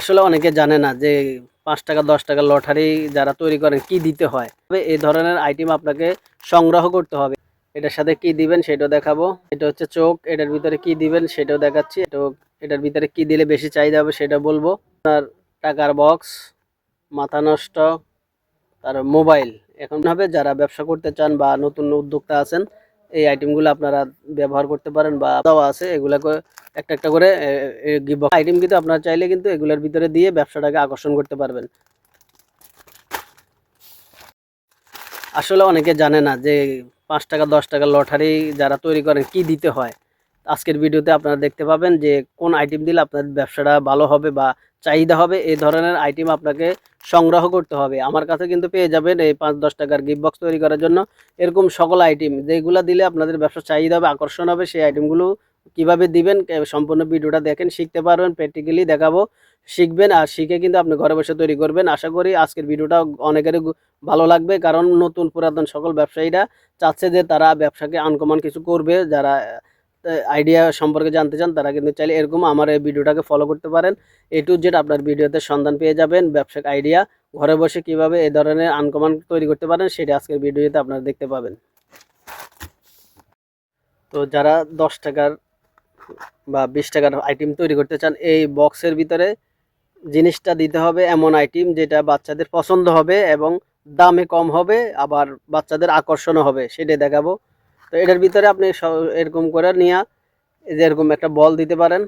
আসলে অনেকে জানে না যে ৫ টাকা ১০ টাকা লটারি যারা তৈরি করেন কি দিতে হয়। তবে এই ধরনের আইটেম আপনাকে সংগ্রহ করতে হবে। এটার সাথে কি দিবেন সেটাও দেখাবো। এটা হচ্ছে চোখ, এটার ভিতরে কি দিবেন সেটাও দেখাচ্ছি। এটার ভিতরে কি দিলে বেশি চাহিদা হবে সেটা বলবো। আপনার টাকার বক্স, মাথা নষ্ট, আর মোবাইল। এখন হবে যারা ব্যবসা করতে চান বা নতুন উদ্যোক্তা আছেন, এই আইটেমগুলো আপনারা ব্যবহার করতে পারেন বা দেওয়া আছে এগুলা একটা একটা করে গিভ আইটেম কিন্তু আপনারা চাইলে কিন্তু এগুলোর ভিতরে দিয়ে ব্যবসাটাকে আকর্ষণ করতে পারবেন। আসলে অনেকে জানে না যে ৫ টাকা ১০ টাকা লটারি যারা তৈরি করেন কি দিতে হয়। আজকের ভিডিওতে আপনারা দেখতে পাবেন যে কোন আইটেম দিলে আপনার ব্যবসাটা ভালো হবে বা চাহিদা হবে। এই ধরনের আইটেম আপনাকে সংগ্রহ করতে হবে। আমার কাছে কিন্তু পেয়ে যাবেন এই ৫-১০ টাকার গিফট বক্স তৈরি করার জন্য এরকম সকল আইটেম যেগুলো দিলে আপনাদের ব্যবসা চাহিদা হবে, আকর্ষণ হবে। সেই আইটেমগুলো কিভাবে দিবেন সম্পূর্ণ ভিডিওটা দেখেন, শিখতে পারবেন। প্র্যাকটিক্যালি দেখাবো, শিখবেন আর শিখে কিন্তু আপনি ঘরে বসে তৈরি করবেন। আশা করি আজকের ভিডিওটা অনেকেরই ভালো লাগবে, কারণ নতুন পুরাতন সকল ব্যবসায়ীরা চাচ্ছে যে তারা ব্যবসাকে আনকমন কিছু করবে। যারা আইডিয়া সম্পর্কে জানতে চান তারা কিন্তু চাইলে এরকম আমার এই ভিডিওটাকে ফলো করতে পারেন। A to Z আপনার ভিডিওতে সন্ধান পেয়ে যাবেন। ব্যবসায়িক আইডিয়া ঘরে বসে কিভাবে এই ধরনের আনকমন তৈরি করতে পারেন সেটা আজকের ভিডিওতে আপনারা দেখতে পাবেন। তো যারা ১০ টাকার বা ২০ টাকার আইটেম তৈরি করতে চান, এই বক্সের ভিতরে জিনিসটা দিতে হবে এমন আইটেম যেটা বাচ্চাদের পছন্দ হবে এবং দামে কম হবে, আবার বাচ্চাদের আকর্ষণও হবে, সেটাই দেখাবো। তো এটার ভিতরে আপনি এরকম করে নিয়ে এরকম একটা বল দিতে পারেন।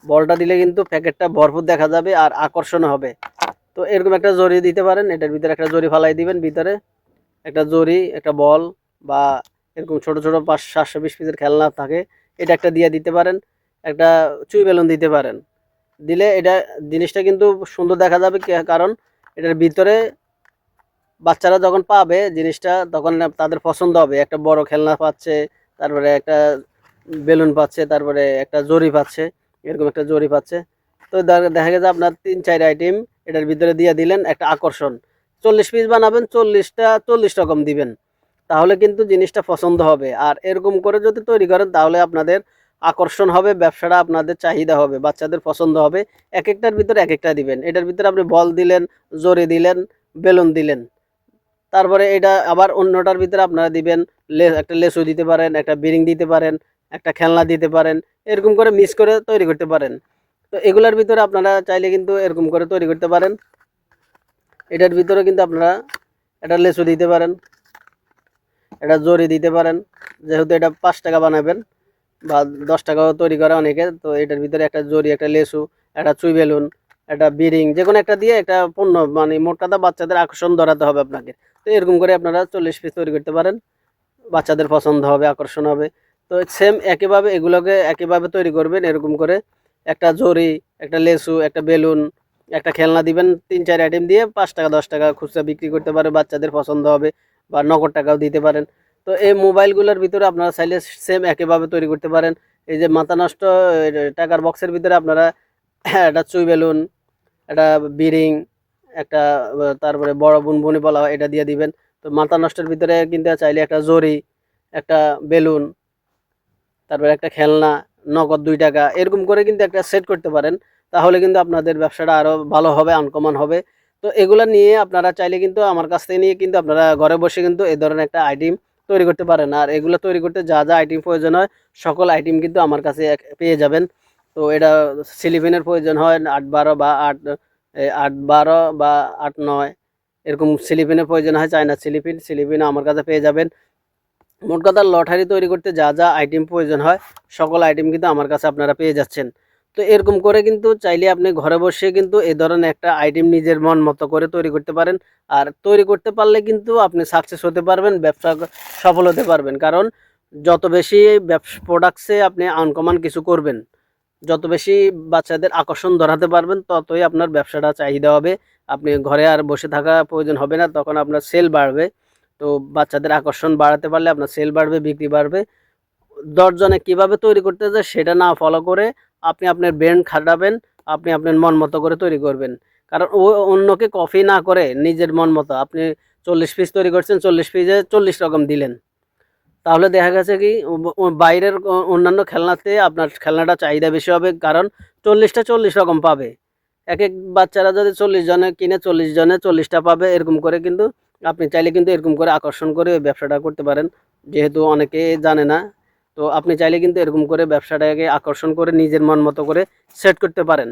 বলটা দিলে কিন্তু প্যাকেটটা ভরপুর দেখা যাবে আর আকর্ষণ হবে। তো এরকম একটা জরি দিতে পারেন, এটার ভিতরে একটা জরি ফালাই দিবেন। ভিতরে একটা জরি, একটা বল বা এরকম ছোট ছোট ৫০০-৭২০ পিসের খেলনা থাকে, এটা একটা দিয়ে দিতে পারেন। একটা চুই বেলুন দিতে পারেন। দিলে এটা জিনিসটা কিন্তু সুন্দর দেখা যাবে, কারণ এটার ভিতরে বাচ্চারা যখন পাবে জিনিসটা তখন তাদের পছন্দ হবে। একটা বড় খেলনা পাচ্ছে, তারপরে একটা বেলুন পাচ্ছে, তারপরে একটা জরি পাচ্ছে, এরকম একটা জরি পাচ্ছে। তো দেখা গেছে আপনার ৩-৪ আইটেম এটার ভিতরে দিয়ে দিলেন, একটা আকর্ষণ। ৪০ পিস বানাবেন, ৪০টা ৪০ রকম দিবেন, তাহলে কিন্তু জিনিসটা পছন্দ হবে। আর এরকম করে যদি তৈরি করেন তাহলে আপনাদের আকর্ষণ হবে, ব্যবসাটা আপনাদের চাহিদা হবে, বাচ্চাদের পছন্দ হবে। এক একটার ভিতরে এক একটা দিবেন। এটার ভিতরে আপনি বল দিলেন, জরি দিলেন, বেলুন দিলেন। তারপরে এটা আবার অন্যটার ভিতরে আপনারা দিবেন একটা লেসু দিতে পারেন, একটা বিরিং দিতে পারেন, একটা খেলনা দিতে পারেন। এরকম করে মিক্স করে তৈরি করতে পারেন। তো এগুলার ভিতরে আপনারা চাইলে কিন্তু এরকম করে তৈরি করতে পারেন। এটার ভিতরে কিন্তু আপনারা একটা লেসু দিতে পারেন, একটা জরি দিতে পারেন। যেহেতু এটা ৫ টাকা বানাবেন বা ১০ টাকাও তৈরি করে অনেকে, তো এটার ভিতরে একটা জরি, একটা লেসু, একটা চুই বেলুন, একটা বিরিং, যে কোনো একটা দিয়ে একটা পণ্য, মানে মোট কথা বাচ্চাদের আকর্ষণ ধরাতে হবে আপনাকে। তো এরকম করে আপনারা ৪০ পিস তৈরি করতে পারেন, বাচ্চাদের পছন্দ হবে, আকর্ষণ হবে। তো সেম একইভাবে এগুলোকে একইভাবে তৈরি করবেন। এরকম করে একটা জরি, একটা লেসু, একটা বেলুন, একটা খেলনা দিবেন। ৩-৪ আইটেম দিয়ে ৫ টাকা ১০ টাকা খুচরা বিক্রি করতে পারে, বাচ্চাদের পছন্দ হবে বা নগদ টাকাও দিতে পারেন। তো এই মোবাইলগুলোর ভিতরে আপনারা চাইলে সেম একইভাবে তৈরি করতে পারেন। এই যে মাথা নষ্ট টাকার বক্সের ভিতরে আপনারা একটা চুই বেলুন, একটা বিরিং, একটা তারপরে বড় বুনবুনি বলা হয় এটা দিয়ে দিবেন। তো মাথা নষ্টের ভিতরে কিন্তু চাইলে একটা জরি, একটা বেলুন, তারপরে একটা খেলনা, নগদ ২ টাকা, এরকম করে কিন্তু একটা সেট করতে পারেন। তাহলে কিন্তু আপনাদের ব্যবসাটা আরও ভালো হবে, আনকমন হবে। তো এগুলা নিয়ে আপনারা চাইলে কিন্তু আমার কাছ থেকে নিয়ে কিন্তু আপনারা ঘরে বসে কিন্তু এই ধরনের একটা আইটেম তৈরি করতে পারেন। আর এগুলো তৈরি করতে যা যা আইটেম প্রয়োজন হয় সকল আইটেম কিন্তু আমার কাছে পেয়ে যাবেন। তো এটা সিলিপিনের প্রয়োজন হয় ৮-১২ বা ৮-১২ বা ৮-৯, এরকম সিলিপিনের প্রয়োজন হয়, চায়না সিলিপিনও আমার কাছে পেয়ে যাবেন। মোট কথা লটারি তৈরি করতে যা যা আইটেম প্রয়োজন হয় সকল আইটেম কিন্তু আমার কাছে আপনারা পেয়ে যাচ্ছেন। তো এরকম করে কিন্তু চাইলে আপনি ঘরে বসে কিন্তু এই ধরনের একটা আইটেম নিজের মন মতো করে তৈরি করতে পারেন। আর তৈরি করতে পারলে কিন্তু আপনি সাকসেস হতে পারবেন, ব্যবসা সফল হতে পারবেন। কারণ যত বেশি প্রোডাক্টসে আপনি আনকমন কিছু করবেন, যত বেশি বাচ্চাদের আকর্ষণ ধরাতে পারবেন, ততই আপনার ব্যবসাটা চাহিদা হবে। আপনি ঘরে আর বসে থাকা প্রয়োজন হবে না, তখন আপনার সেল বাড়বে। তো বাচ্চাদের আকর্ষণ বাড়াতে পারলে আপনার সেল বাড়বে, বিক্রি বাড়বে। ১০ জনে কীভাবে তৈরি করতে যায় সেটা না ফলো করে আপনি আপনার ব্রেন খাটাবেন, আপনি আপনার মন মতো করে তৈরি করবেন। কারণ অন্যকে কপি না করে নিজের মন মতো আপনি ৪০ পিস তৈরি করছেন, ৪০ পিসে ৪০ রকম দিলেন, তাহলে দেখা গেছে কি বাইরের অন্যান্য খেলনাতে আপনার খেলনাটা চাহিদা বেশি হবে, কারণ ৪০টা ৪০ রকম পাবে। এক এক বাচ্চারা যদি 40 জনে কিনে 40 জনে 40টা পাবে, এরকম করে কিন্তু আপনি চাইলে কিন্তু এরকম করে আকর্ষণ করে ওই ব্যবসাটা করতে পারেন। যেহেতু অনেকে জানে না, তো আপনি চাইলে কিন্তু এরকম করে ব্যবসাটাকে আকর্ষণ করে নিজের মন মতো করে সেট করতে পারেন।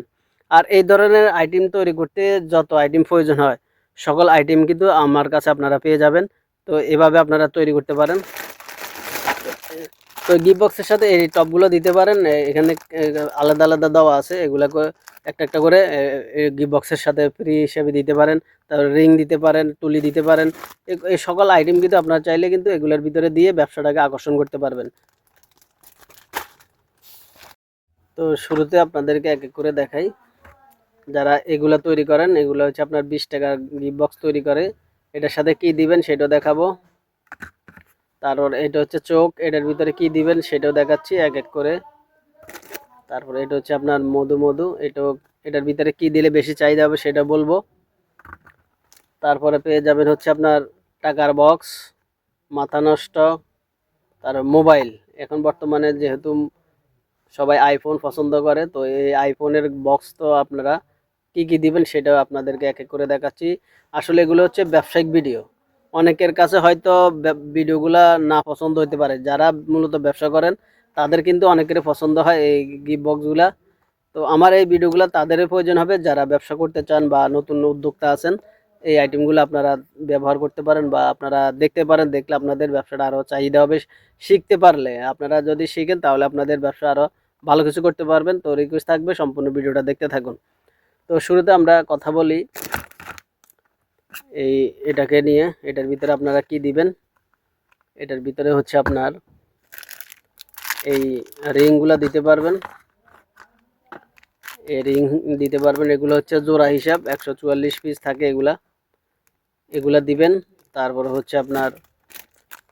আর এই ধরনের আইটেম তৈরি করতে যত আইটেম প্রয়োজন হয় সকল আইটেম কিন্তু আমার কাছে আপনারা পেয়ে যাবেন। তো এভাবে আপনারা তৈরি করতে পারেন। তো গিফট বক্সের সাথে এই টপগুলো দিতে পারেন। এখানে আলাদা আলাদা দেওয়া আছে, এগুলা একটা একটা করে গিফট বক্সের সাথে ফ্রি হিসেবে দিতে পারেন। তারপর রিং দিতে পারেন, তুলি দিতে পারেন। এই সকল আইটেম কিন্তু আপনারা চাইলে কিন্তু এগুলোর ভিতরে দিয়ে ব্যবসাটাকে আকর্ষণ করতে পারবেন। তো শুরুতে আপনাদেরকে এক এক করে দেখাই। যারা এগুলা তৈরি করেন, এগুলো হচ্ছে আপনার 20 টাকার গিফট বক্স তৈরি করে। এটার সাথে কি দিবেন সেটাও দেখাবো। তারপর এটা হচ্ছে চোখ, এটার ভিতরে কি দিবেন সেটাও দেখাচ্ছি এক এক করে। তারপরে এটা হচ্ছে আপনার মধু, এটার ভিতরে কি দিলে বেশি চাহিদা হবে সেটা বলবো। তারপরে পেয়ে যাবেন হচ্ছে আপনার টাকার বক্স, মাথা নষ্ট, তার মোবাইল। এখন বর্তমানে যেহেতু সবাই আইফোন পছন্দ করে, তো এই আইফোনের বক্স তো আপনারা কি কি দিবেন সেটাও আপনাদেরকে এক এক করে দেখাচ্ছি। আসলে এগুলো হচ্ছে ব্যবসায়িক ভিডিও, অনেকের কাছে হয়তো ভিডিওগুলা না পছন্দ হতে পারে। যারা মূলত ব্যবসা করেন তাদের কিন্তু অনেকের পছন্দ হয় এই গিফট বক্সগুলা। তো আমার এই ভিডিওগুলো তাদেরই প্রয়োজন হবে যারা ব্যবসা করতে চান বা নতুন উদ্যোক্তা আছেন। এই আইটেমগুলো আপনারা ব্যবহার করতে পারেন বা আপনারা দেখতে পারেন, দেখলে আপনাদের ব্যবসাটা আরও চাহিদা হবে। শিখতে পারলে আপনারা যদি শিখেন তাহলে আপনাদের ব্যবসা আরও ভালো কিছু করতে পারবেন। তো রিকোয়েস্ট থাকবে সম্পূর্ণ ভিডিওটা দেখতে থাকুন। তো শুরুতে আমরা কথা বলি এটাকে নিয়ে। এটার ভিতরে আপনারা কি দিবেন, এটার ভিতরে হচ্ছে আপনার এই রিংগুলা দিতে পারবেন। এই রিং দিতে পারবেন, এগুলো হচ্ছে জোড়া হিসাব 144 পিস থাকে, এগুলা দিবেন। তারপর হচ্ছে আপনার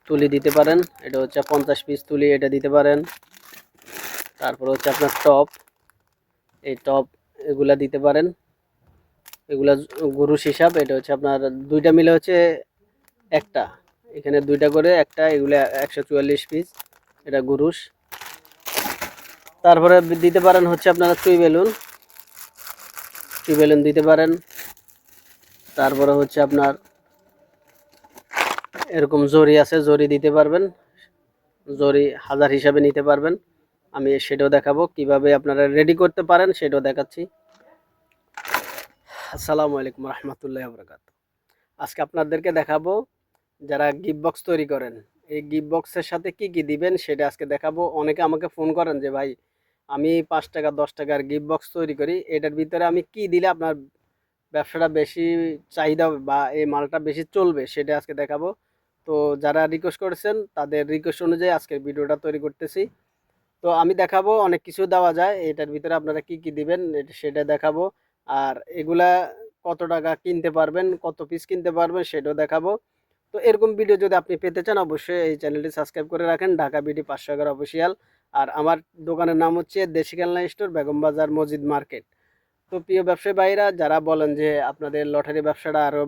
তুলি দিতে পারেন, এটা হচ্ছে 50 পিস তুলি, এটা দিতে পারেন। তারপর হচ্ছে আপনার টপ, এই টপ এগুলা দিতে পারেন, এগুলা গুরুশ হিসাব। এটা হচ্ছে আপনার দুইটা মিলে হচ্ছে একটা, এখানে দুইটা করে একটা, এগুলা 144 পিস, এটা গুরুশ। তারপরে দিতে পারেন হচ্ছে আপনারা চুই বেলুন দিতে পারেন। তারপরে হচ্ছে আপনার এরকম জরি আছে, জরি দিতে পারবেন, জরি 1000 হিসাবে নিতে পারবেন। আমি সেটাও দেখাবো কিভাবে আপনারা রেডি করতে পারেন, সেটাও দেখাচ্ছি। আসসালামু আলাইকুম রহমতুল্লাহ বরকাত। আজকে আপনাদেরকে দেখাবো যারা গিফট বক্স তৈরি করেন এই গিফট বক্সের সাথে কি কি দিবেন সেটা আজকে দেখাবো। অনেকে আমাকে ফোন করেন যে ভাই আমি 5 টাকা 10 টাকার গিফট বক্স তৈরি করি, এটার ভিতরে আমি কি দিলে আপনার ব্যবসাটা বেশি চাহিদা হবে বা এই মালটা বেশি চলবে সেটা আজকে দেখাবো। তো যারা রিকোয়েস্ট করেছেন তাদের রিকোয়েস্ট অনুযায়ী আজকের ভিডিওটা তৈরি করতেছি। তো আমি দেখাবো অনেক কিছু দেওয়া যায়, এটার ভিতরে আপনারা কি কি দিবেন সেটা দেখাবো। আর এগুলা কত টাকা কিনতে পারবেন, কত পিস কিনতে পারবেন সেটাও দেখাবো। তো এরকম ভিডিও যদি আপনি পেতে চান অবশ্যই এই চ্যানেলটি সাবস্ক্রাইব করে রাখেন, ঢাকা বিডি 511 অফিসিয়াল। আর আমার দোকানের নাম হচ্ছে দেশি খেলনা স্টোর, বেগম বাজার, মসজিদ মার্কেট। তো প্রিয় ব্যবসায়ী ভাইরা যারা বলেন যে আপনাদের লটারি ব্যবসাটা আরও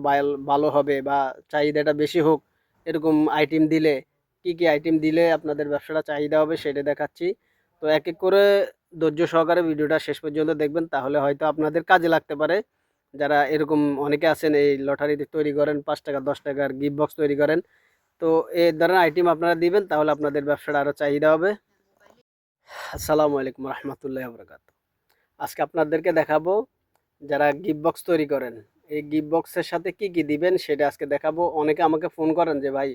ভালো হবে বা চাহিদাটা বেশি হোক, এরকম আইটেম দিলে কি কি আইটেম দিলে আপনাদের ব্যবসাটা চাহিদা হবে সেটা দেখাচ্ছি। তো এক এক করে ধৈর্য সহকারে ভিডিওটা শেষ পর্যন্ত দেখবেন, তাহলে হয়তো আপনাদের কাজে লাগতে পারে। যারা এরকম অনেকে আছেন এই লটারি তৈরি করেন, 5 টাকা 10 টাকার গিফট বক্স তৈরি করেন, তো এই ধরনের আইটেম আপনারা দিবেন তাহলে আপনাদের ব্যবসাটা আরও চাহিদা হবে। আসসালামু আলাইকুম রহমতুল্লাহ বরকাত। আজকে আপনাদেরকে দেখাবো যারা গিফট বক্স তৈরি করেন এই গিফট বক্সের সাথে কি কি দিবেন সেটা আজকে দেখাবো। অনেকে আমাকে ফোন করেন যে ভাই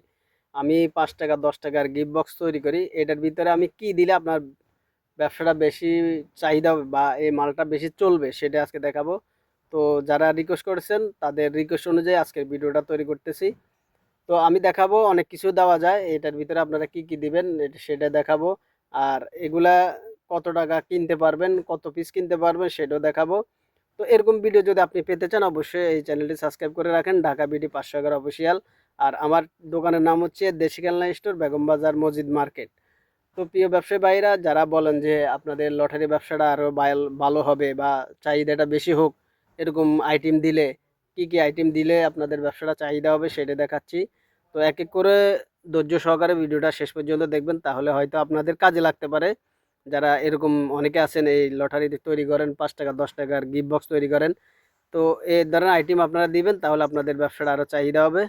আমি 5 টাকা 10 টাকার গিফট বক্স তৈরি করি, এটার ভিতরে আমি কি দিলে আপনার ব্যবসাটা বেশি চাহিদা হবে বা এই মালটা বেশি চলবে সেটা আজকে দেখাবো। তো যারা রিকোয়েস্ট করেছেন তাদের রিকোয়েস্ট অনুযায়ী আজকে ভিডিওটা তৈরি করতেছি। তো আমি দেখাবো অনেক কিছু দেওয়া যায়, এটার ভিতরে আপনারা কি কি দিবেন সেটা দেখাবো। আর এগুলা কত টাকা কিনতে পারবেন, কত পিস কিনতে পারবেন সেটাও দেখাবো। তো এরকম ভিডিও যদি আপনি পেতে চান অবশ্যই এই চ্যানেলটি সাবস্ক্রাইব করে রাখেন, ঢাকা বিডি 511 অফিসিয়াল। আর আমার দোকানের নাম হচ্ছে দেশি খেলনা স্টোর, বেগম বাজার, মসজিদ মার্কেট। তো প্রিয় ব্যবসায়ী ভাইরা যারা বলেন যে আপনাদের লটারি ব্যবসাটা আরও ভালো হবে বা চাহিদাটা বেশি হোক, এরকম আইটেম দিলে কি কি আইটেম দিলে আপনাদের ব্যবসাটা চাহিদা হবে সেটা দেখাচ্ছি। তো এক এক করে ধৈর্য সহকারে ভিডিওটা শেষ পর্যন্ত দেখবেন, তাহলে হয়তো আপনাদের কাজে লাগতে পারে। যারা এরকম অনেকে আছেন এই লটারি তৈরি করেন, 5 টাকা 10 টাকার গিফট বক্স তৈরি করেন, তো এই ধরনের আইটেম আপনারা দিবেন, তাহলে আপনাদের ব্যবসাটা আরও চাহিদা হবে।